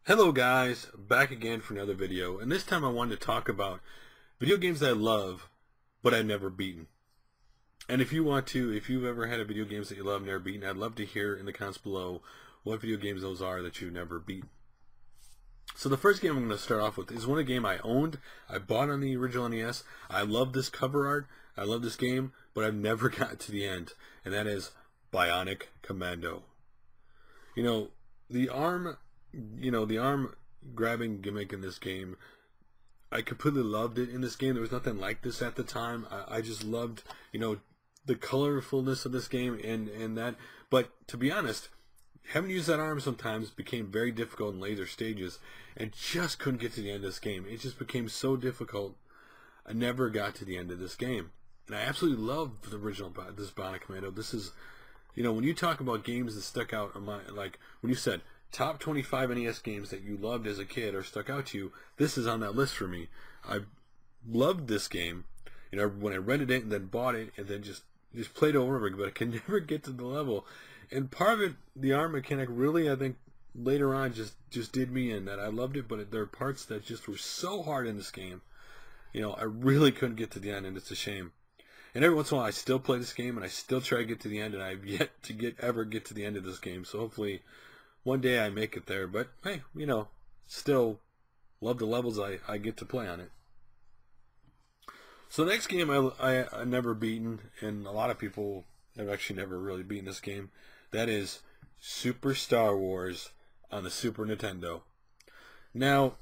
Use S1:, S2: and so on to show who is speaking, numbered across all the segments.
S1: Hello guys, back again for another video, and this time I wanted to talk about video games that I love but I've never beaten. And if you've ever had a video games that you love and never beaten, I'd love to hear in the comments below what video games those are that you've never beaten. So the first game I'm going to start off with is one game I owned. I bought on the original NES. I love this cover art. I love this game, but I've never got to the end, and that is Bionic Commando. The arm grabbing gimmick in this game, I completely loved it in this game. There was nothing like this at the time. I just loved, the colorfulness of this game and that. But to be honest, having to use that arm sometimes became very difficult in later stages and just couldn't get to the end of this game. It just became so difficult. I never got to the end of this game. And I absolutely love the original, this Bionic Commando. This is, when you talk about games that stuck out on like when you said top 25 NES games that you loved as a kid or stuck out to you, this is on that list for me. I loved this game, when I rented it and then bought it and then just played over and over, but I could never get to the level. And part of it, the arm mechanic, really, I think later on just did me in. That I loved it, but there are parts that just were so hard in this game. I really couldn't get to the end, and it's a shame. And every once in a while, I still play this game, and I still try to get to the end, and I've yet to ever get to the end of this game. So hopefully one day I make it there. But hey, still love the levels I get to play on it. So the next game I never beaten, and a lot of people have actually never really beaten this game, that is Super Star Wars on the Super Nintendo. Now,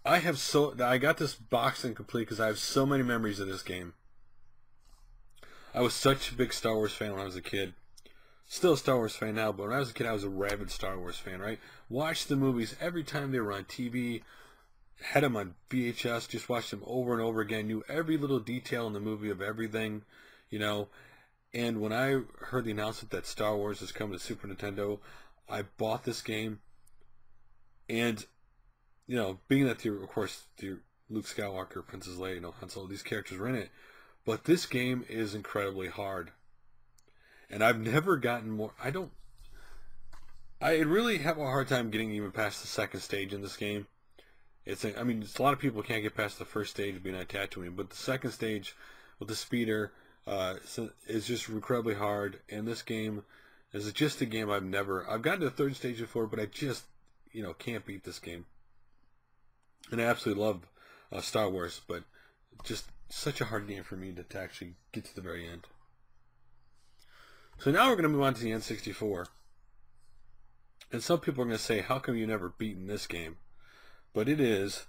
S1: I got this box incomplete because I have so many memories of this game. I was such a big Star Wars fan when I was a kid. Still a Star Wars fan now, but when I was a kid, I was a rabid Star Wars fan, right? Watched the movies every time they were on TV, had them on VHS, just watched them over and over again, knew every little detail in the movie of everything, And when I heard the announcement that Star Wars is coming to Super Nintendo, I bought this game. And, being that, of course, the Luke Skywalker, Princess Leia, Han Solo, these characters were in it. But this game is incredibly hard. And I've never gotten more. I really have a hard time getting even past the second stage in this game. It's a lot of people can't get past the first stage being on Tatooine, but the second stage with the speeder is just incredibly hard. And this game is just a game I've gotten to the third stage before, but I just, can't beat this game. And I absolutely love Star Wars, but just such a hard game for me to actually get to the very end. So now we're going to move on to the N64. And some people are going to say, how come you never beaten this game? But it is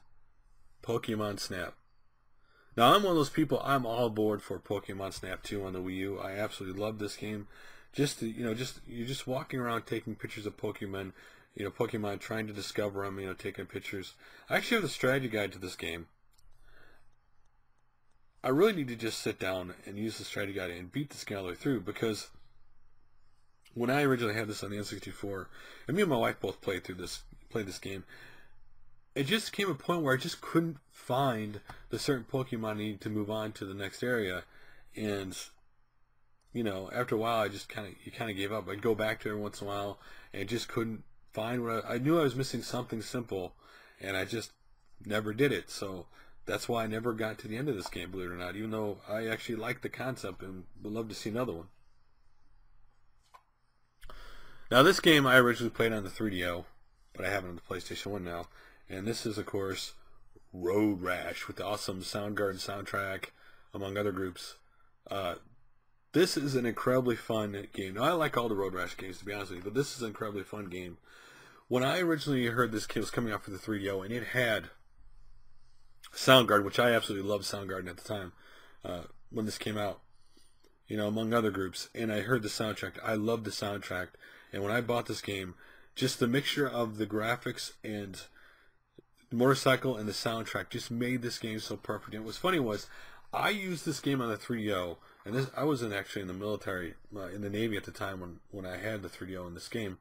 S1: Pokemon Snap. Now I'm one of those people, I'm all aboard for Pokemon Snap 2 on the Wii U. I absolutely love this game. You're just walking around taking pictures of Pokemon, Pokemon, trying to discover them, taking pictures. I actually have a strategy guide to this game. I really need to just sit down and use the strategy guide and beat this game all the way through, because when I originally had this on the N64, and me and my wife both played this game, it just came a point where I just couldn't find the certain Pokemon I needed to move on to the next area, and after a while, you kind of gave up. I'd go back to it every once in a while, and just couldn't find what I knew I was missing something simple, and I just never did it. So that's why I never got to the end of this game, believe it or not, even though I actually liked the concept and would love to see another one. Now this game I originally played on the 3DO, but I have it on the PlayStation 1 now. And this is, of course, Road Rash with the awesome Soundgarden soundtrack, among other groups. This is an incredibly fun game. Now, I like all the Road Rash games, to be honest with you, but this is an incredibly fun game. When I originally heard this game was coming out for the 3DO, and it had Soundgarden, which I absolutely loved Soundgarden at the time, when this came out, among other groups, and I heard the soundtrack. I loved the soundtrack, and when I bought this game, just the mixture of the graphics and the motorcycle and the soundtrack just made this game so perfect. And what's funny was, I used this game on the 3DO, and I was actually in the military, in the Navy at the time when I had the 3DO in this game.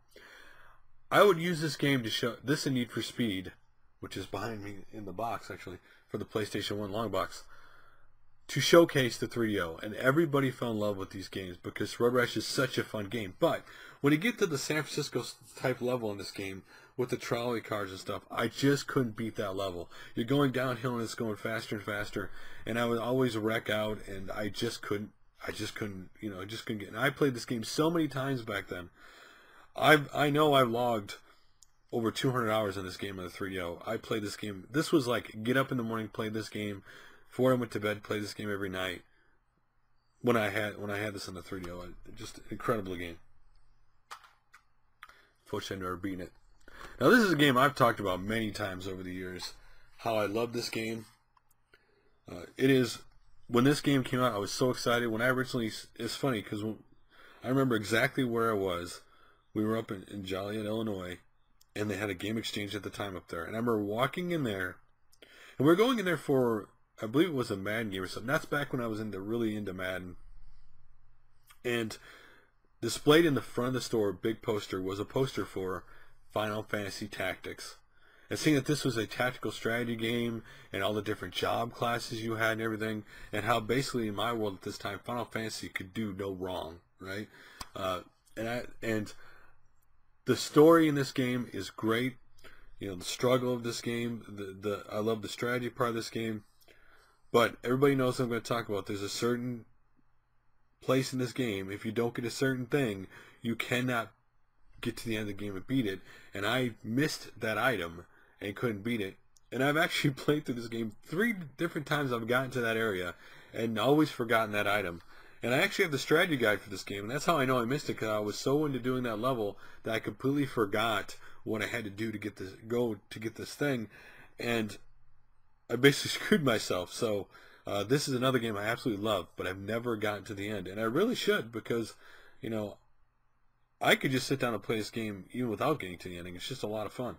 S1: I would use this game to show this in Need for Speed, which is behind me in the box actually, for the PlayStation 1 long box, to showcase the 3DO, and everybody fell in love with these games because Road Rash is such a fun game. But when you get to the San Francisco type level in this game, with the trolley cars and stuff. I just couldn't beat that level. You're going downhill and it's going faster and faster, and I would always wreck out, and I just couldn't, you know, I just couldn't get. And I played this game so many times back then. I know I logged over 200 hours in this game on the 3DO. I played this game. This was like get up in the morning, play this game. Before I went to bed, play this game every night. When I had this on the 3DO, just an incredible game. Fortunately, I've never beaten it. Now, this is a game I've talked about many times over the years. How I love this game. It is, when this game came out, I was so excited. When I originally, it's funny because I remember exactly where I was. We were up in Joliet, Illinois, and they had a game exchange at the time up there. And I remember walking in there, and we were going in there for, I believe it was a Madden game or something. That's back when I was really into Madden. And displayed in the front of the store, big poster, was a poster for Final Fantasy Tactics. And seeing that this was a tactical strategy game, and all the different job classes you had and everything, and how basically in my world at this time, Final Fantasy could do no wrong, right? And the story in this game is great. You know, the struggle of this game, I love the strategy part of this game. But everybody knows what I'm going to talk about. There's a certain place in this game, if you don't get a certain thing, you cannot get to the end of the game and beat it. And I missed that item and couldn't beat it. And I've actually played through this game 3 different times. I've gotten to that area and always forgotten that item. And I actually have the strategy guide for this game, and that's how I know I missed it, because I was so into doing that level that I completely forgot what I had to do to get this thing, and I basically screwed myself. So this is another game I absolutely love, but I've never gotten to the end, and I really should, because, you know, I could just sit down and play this game even without getting to the ending. It's just a lot of fun.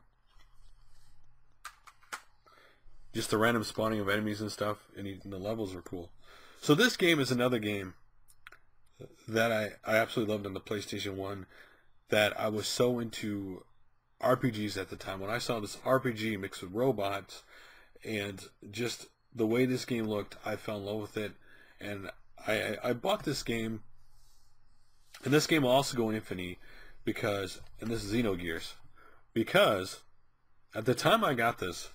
S1: Just the random spawning of enemies and stuff, and the levels are cool. So this game is another game that I absolutely loved on the PlayStation 1, that I was so into RPGs at the time. When I saw this RPG mixed with robots, and just the way this game looked, I fell in love with it, and I bought this game. And this game will also go in Infinity because, and this is Xenogears, because at the time I got this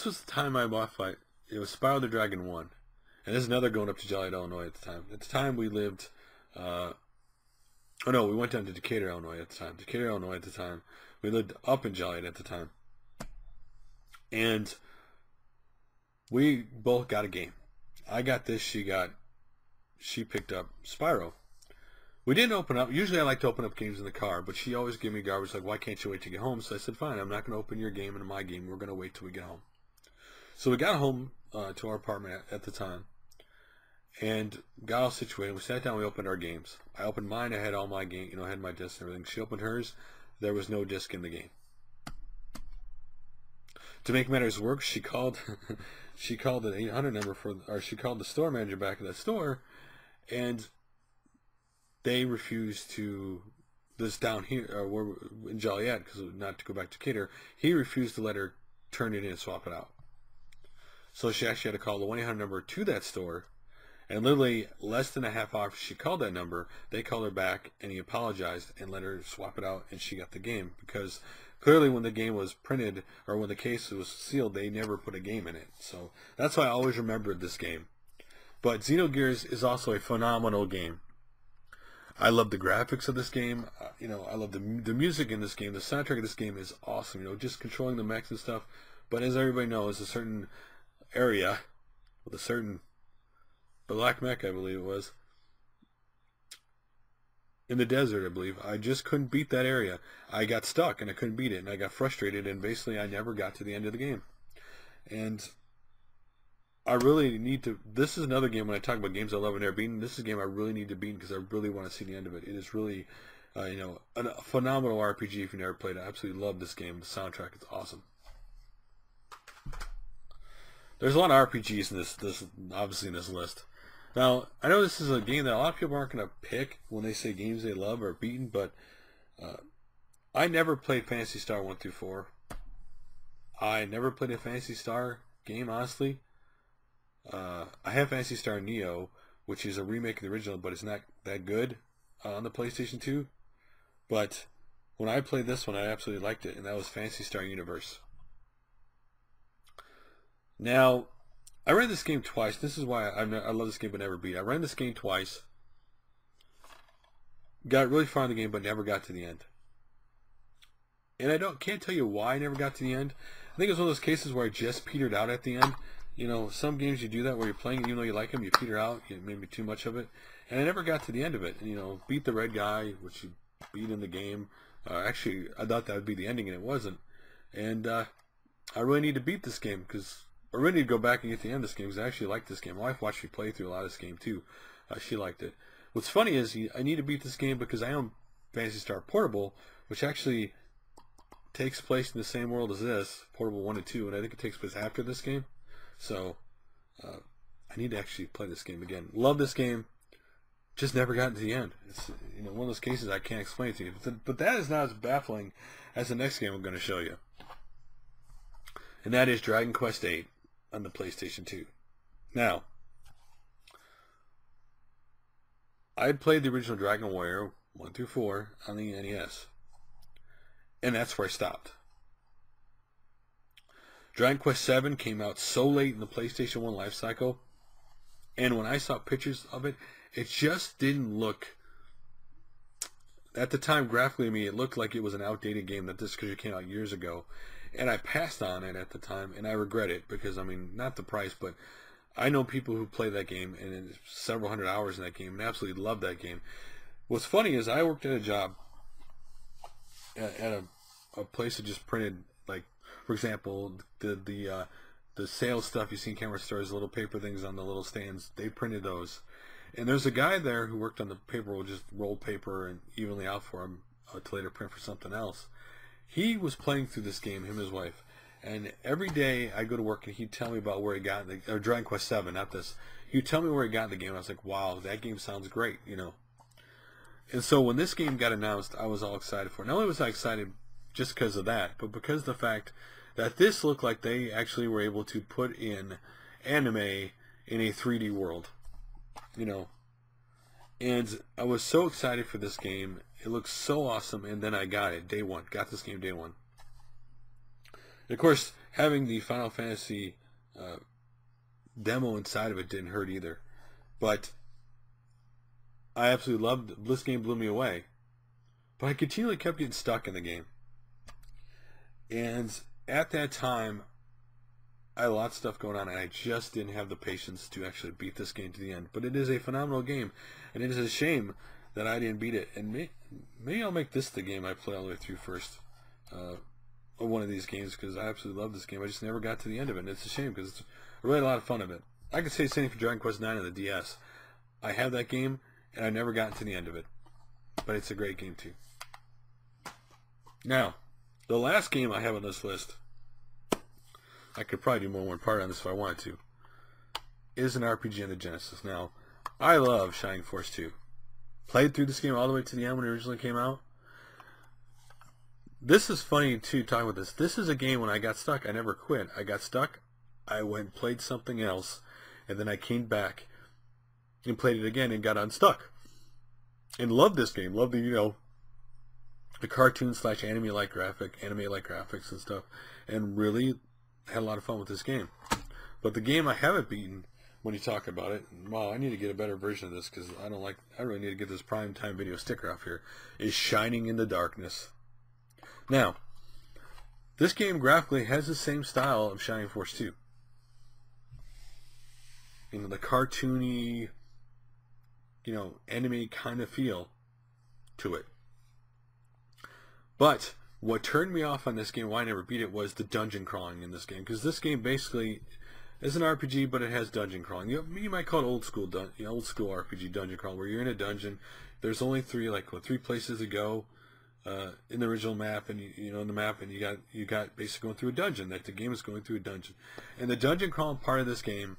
S1: was the time I bought it was Spyro the Dragon 1. And this is another going up to Joliet, Illinois at the time. At the time we lived, oh no, we went down to Decatur, Illinois at the time. Decatur, Illinois at the time. We lived up in Joliet at the time. And we both got a game. I got this, she picked up Spyro. We didn't open up, usually I like to open up games in the car, but she always gave me garbage like, why can't you wait to get home? So I said, fine, I'm not going to open your game and my game, we're going to wait till we get home. So we got home to our apartment at the time, and got all situated. We sat down, we opened our games. I opened mine, I had all my game, I had my discs and everything. She opened hers, there was no disc in the game. To make matters worse, she called she called an 800 number she called the store manager back at that store, and they refused to, this down here, we're in Joliet, because not to go back to Decatur, he refused to let her turn it in and swap it out. So she actually had to call the 1-800 number to that store, and literally less than a half hour after she called that number, they called her back, and he apologized and let her swap it out, and she got the game, because clearly when the game was printed, or when the case was sealed, they never put a game in it. So that's why I always remembered this game. But Xenogears is also a phenomenal game. I love the graphics of this game. I love the music in this game. The soundtrack of this game is awesome. Just controlling the mechs and stuff. But as everybody knows, a certain area with a certain black mech, I believe it was, in the desert, I believe. I just couldn't beat that area. I got stuck and I couldn't beat it, and I got frustrated, and basically I never got to the end of the game. And I really need to, this is another game when I talk about games I love and never beaten, this is a game I really need to beat because I really want to see the end of it. It is really, a phenomenal RPG if you never played it. I absolutely love this game. The soundtrack is awesome. There's a lot of RPGs in this obviously in this list. Now, I know this is a game that a lot of people aren't going to pick when they say games they love or beaten, but I never played Phantasy Star 1 through 4. I never played a Phantasy Star game, honestly. I have Phantasy Star Neo, which is a remake of the original, but it's not that good on the PlayStation 2. But when I played this one, I absolutely liked it, and that was Phantasy Star Universe. Now, I ran this game twice. This is why I love this game but never beat it. I ran this game twice. Got really far in the game but never got to the end. And I can't tell you why I never got to the end. I think it was one of those cases where I just petered out at the end. You know, some games you do that where you're playing, even though you like them, you peter out, maybe too much of it. And I never got to the end of it. You know, beat the red guy, which you beat in the game. Actually, I thought that would be the ending, and it wasn't. And I really need to beat this game, because I really need to go back and get the end of this game, because I actually like this game. My wife watched me play through a lot of this game, too. She liked it. What's funny is I need to beat this game because I own Phantasy Star Portable, which actually takes place in the same world as this, Portable 1 and 2, and I think it takes place after this game. So, I need to actually play this game again. Love this game. Just never gotten to the end. It's, you know, one of those cases I can't explain to you. But that is not as baffling as the next game I'm going to show you. And that is Dragon Quest VIII on the PlayStation 2. Now, I had played the original Dragon Warrior 1 through 4 on the NES. And that's where I stopped. Dragon Quest VII came out so late in the PlayStation 1 life cycle, and when I saw pictures of it, it just didn't look, at the time graphically to me, it looked like it was an outdated game that this came out years ago, and I passed on it at the time, and I regret it, because, I mean, not the price, but I know people who play that game, and several hundred hours in that game, and absolutely love that game. What's funny is I worked at a job, at a place that just printed, like, for example, the sales stuff you see in camera stores, little paper things on the little stands, they printed those. And there's a guy there who worked on the paper, would just roll paper and evenly out for him to later print for something else. He was playing through this game, him and his wife. And every day I go to work and he'd tell me about where he got in the, or Dragon Quest VII, not this. He'd tell me where he got in the game. I was like, wow, that game sounds great, you know. And so when this game got announced, I was all excited for it. Not only was I excited just because of that, but because of the fact that this looked like they actually were able to put in anime in a 3D world, you know. And I was so excited for this game. It looked so awesome, and then I got it day one. Got this game day one. And of course, having the Final Fantasy demo inside of it didn't hurt either. But I absolutely loved it. This game blew me away. But I continually kept getting stuck in the game. And at that time, I had a lot of stuff going on, and I just didn't have the patience to actually beat this game to the end. But it is a phenomenal game, and it is a shame that I didn't beat it. And maybe I'll make this the game I play all the way through first, one of these games, because I absolutely love this game. I just never got to the end of it, and it's a shame, because it's really a lot of fun of it. I could say the same for Dragon Quest IX on the DS. I have that game, and I never got to the end of it. But it's a great game, too. Now, the last game I have on this list, I could probably do more than one part on this if I wanted to, is an RPG on the Genesis. Now, I love Shining Force 2. Played through this game all the way to the end when it originally came out. This is funny, too, talking about this. This is a game when I got stuck. I never quit. I got stuck. I went and played something else, and then I came back and played it again and got unstuck. And loved this game. Loved the, you know, the cartoon / anime-like graphics and stuff, and really had a lot of fun with this game. But the game I haven't beaten, when you talk about it, wow, I need to get a better version of this, because I really need to get this Prime Time Video sticker off here, is Shining in the Darkness. Now, this game graphically has the same style of Shining Force 2. You know, the cartoony, you know, anime kind of feel to it. But what turned me off on this game, why I never beat it, was the dungeon crawling in this game. Because this game basically is an RPG, but it has dungeon crawling. You might call it old school RPG dungeon crawl, where you're in a dungeon. There's only three places to go in the original map, and you know, in the map, and you got basically going through a dungeon. That the game is going through a dungeon, and the dungeon crawling part of this game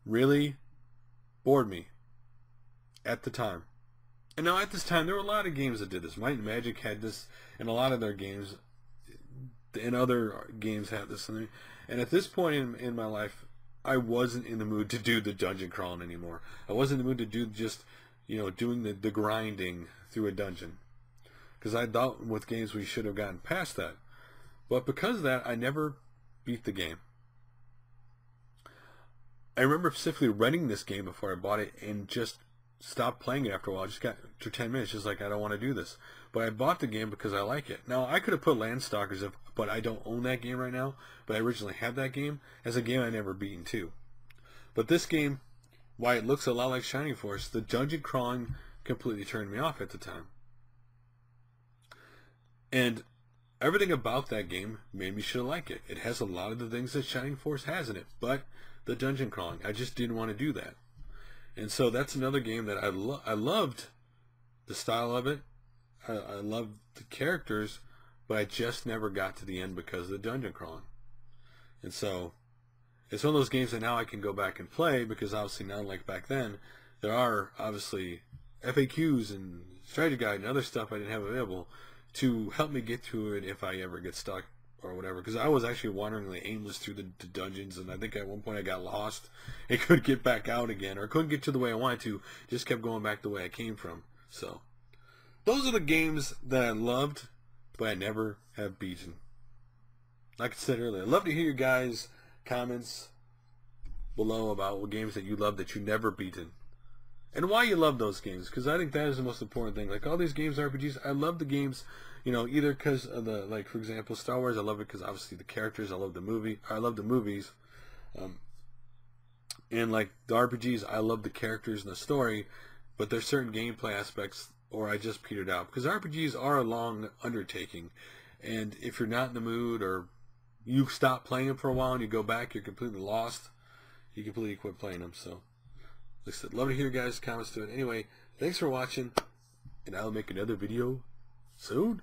S1: really bored me at the time. And now at this time, there were a lot of games that did this. Might and Magic had this, and a lot of their games, and other games had this. And at this point in my life, I wasn't in the mood to do the dungeon crawling anymore. I wasn't in the mood to do just, you know, doing the grinding through a dungeon. because I thought with games we should have gotten past that. But because of that, I never beat the game. I remember specifically renting this game before I bought it and just stopped playing it after a while. I just got to 10 minutes, just like, I don't want to do this. But I bought the game because I like it. Now, I could have put Landstalkers up, but I don't own that game right now. But I originally had that game as a game I never beaten too. But this game, why it looks a lot like Shining Force, the dungeon crawling completely turned me off at the time. And everything about that game made me should like it. It has a lot of the things that Shining Force has in it, but the dungeon crawling, I just didn't want to do that. And so that's another game that I loved the style of it. I loved the characters, but I just never got to the end because of the dungeon crawling. And so it's one of those games that now I can go back and play, because obviously now, like back then, there are obviously FAQs and strategy guide and other stuff I didn't have available to help me get through it if I ever get stuck or whatever. Because I was actually wanderingly aimless through the dungeons, and I think at one point I got lost and couldn't get back out again, or couldn't get to the way I wanted to, just kept going back the way I came from. So those are the games that I loved, but I never have beaten. Like I said earlier, I'd love to hear your guys' comments below about what games that you love that you never beaten, and why you love those games, because I think that is the most important thing. Like all these games, RPGs, I love the games, you know, either because of the, like for example, Star Wars, I love it because obviously the characters, I love the movies, and like the RPGs, I love the characters and the story, but there's certain gameplay aspects, or I just petered out, because RPGs are a long undertaking, and if you're not in the mood, or you stop playing them for a while and you go back, you're completely lost, you completely quit playing them. So like I said, love to hear your guys' comments to it. Anyway, thanks for watching, and I'll make another video soon.